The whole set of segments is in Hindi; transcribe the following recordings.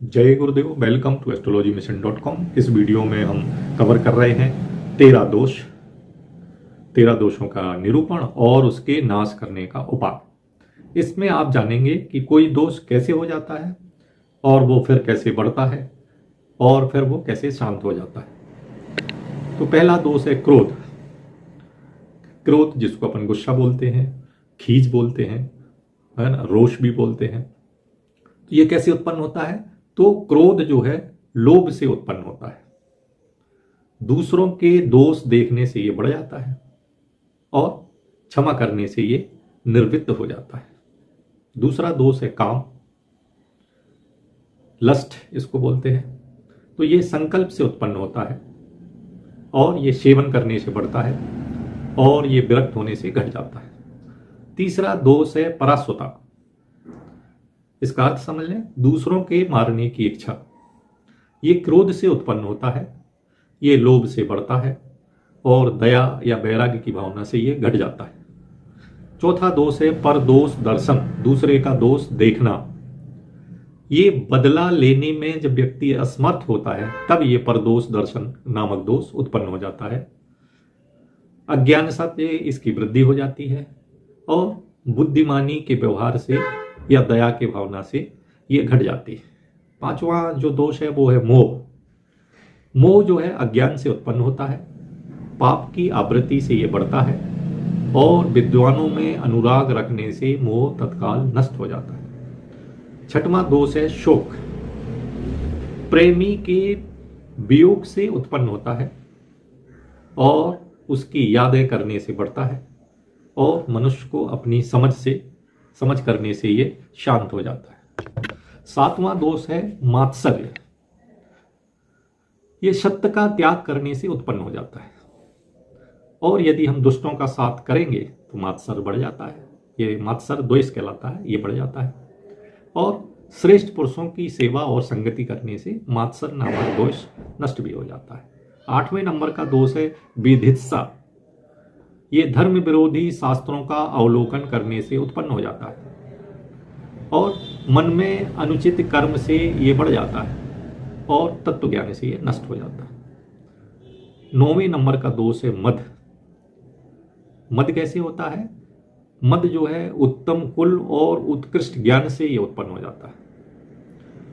जय गुरुदेव। Welcome to astrologymission.com। इस वीडियो में हम कवर कर रहे हैं 13 दोष, 13 दोषों का निरूपण और उसके नाश करने का उपाय। इसमें आप जानेंगे कि कोई दोष कैसे हो जाता है और वो फिर कैसे बढ़ता है और फिर वो कैसे शांत हो जाता है। तो पहला दोष है क्रोध। क्रोध जिसको अपन गुस्सा बोलते हैं, खीज बोलते हैं, है ना, रोष भी बोलते हैं। तो ये कैसे उत्पन्न होता है? तो क्रोध जो है लोभ से उत्पन्न होता है। दूसरों के दोष देखने से ये बढ़ जाता है और क्षमा करने से ये निर्वृत्त हो जाता है। दूसरा दोष है काम, लस्ट इसको बोलते हैं। तो ये संकल्प से उत्पन्न होता है और ये सेवन करने से बढ़ता है और ये विरक्त होने से घट जाता है। तीसरा दोष है पराश्वता। इसका अर्थ समझ लें, दूसरों के मारने की इच्छा। ये क्रोध से उत्पन्न होता है, ये लोभ से बढ़ता है और दया या वैराग्य की भावना से ये घट जाता है। चौथा दोष है परदोष दर्शन, दूसरे का दोष देखना। ये बदला लेने में जब व्यक्ति असमर्थ होता है तब ये परदोष दर्शन नामक दोष उत्पन्न हो जाता है। अज्ञान से इसकी वृद्धि हो जाती है और बुद्धिमानी के व्यवहार से या दया के भावना से ये घट जाती है। पांचवा जो दोष है वो है मोह। मोह जो है अज्ञान से उत्पन्न होता है, पाप की आवृत्ति से ये बढ़ता है और विद्वानों में अनुराग रखने से मोह तत्काल नष्ट हो जाता है। छठवां दोष है शोक। प्रेमी के वियोग से उत्पन्न होता है और उसकी यादें करने से बढ़ता है और मनुष्य को अपनी समझ करने से ये शांत हो जाता है। सातवां दोष है मात्सर्य। ये सत्य का त्याग करने से उत्पन्न हो जाता है और यदि हम दुष्टों का साथ करेंगे तो मात्सर्य बढ़ जाता है। ये मात्सर्य द्वेष कहलाता है, ये बढ़ जाता है। और श्रेष्ठ पुरुषों की सेवा और संगति करने से मात्सर्य नामक दोष नष्ट भी हो जाता है। 8वें नंबर का दोष है विधित्सा। ये धर्म विरोधी शास्त्रों का अवलोकन करने से उत्पन्न हो जाता है और मन में अनुचित कर्म से ये बढ़ जाता है और तत्व ज्ञान से ये नष्ट हो जाता है। 9वें नंबर का दोष है मद। मद कैसे होता है? मद जो है उत्तम कुल और उत्कृष्ट ज्ञान से ये उत्पन्न हो जाता है।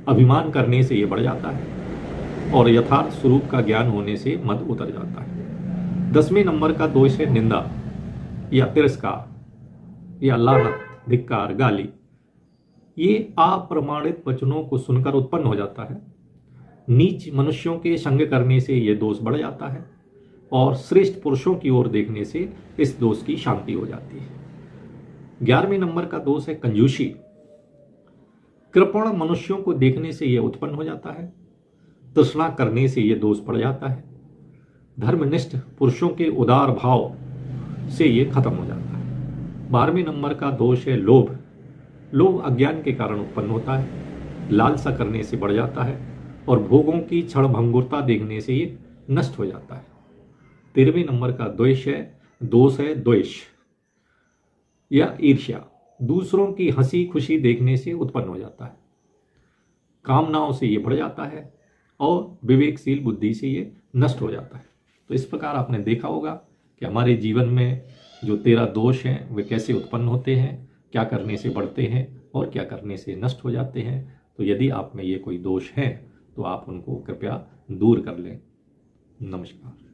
अभिमान करने से ये बढ़ जाता है और यथार्थ स्वरूप का ज्ञान होने से मद उतर जाता है। 10वें नंबर का दोष है निंदा या तिरस्कार या लानत, धिक्कार, गाली। ये अप्रमाणित वचनों को सुनकर उत्पन्न हो जाता है। नीच मनुष्यों के संग करने से यह दोष बढ़ जाता है और श्रेष्ठ पुरुषों की ओर देखने से इस दोष की शांति हो जाती है। 11वें नंबर का दोष है कंजूसी। कृपण मनुष्यों को देखने से यह उत्पन्न हो जाता है। तृष्णा करने से यह दोष बढ़ जाता है। धर्मनिष्ठ पुरुषों के उदार भाव से ये खत्म हो जाता है। 12वें नंबर का दोष है लोभ। लोभ अज्ञान के कारण उत्पन्न होता है, लालसा करने से बढ़ जाता है और भोगों की क्षणभंगुरता देखने से ये नष्ट हो जाता है। 13वें नंबर का दोष है द्वेष या ईर्ष्या। दूसरों की हंसी खुशी देखने से उत्पन्न हो जाता है। कामनाओं से ये बढ़ जाता है और विवेकशील बुद्धि से ये नष्ट हो जाता है। तो इस प्रकार आपने देखा होगा कि हमारे जीवन में जो 13 दोष हैं वे कैसे उत्पन्न होते हैं, क्या करने से बढ़ते हैं और क्या करने से नष्ट हो जाते हैं। तो यदि आप में ये कोई दोष हैं तो आप उनको कृपया दूर कर लें। नमस्कार।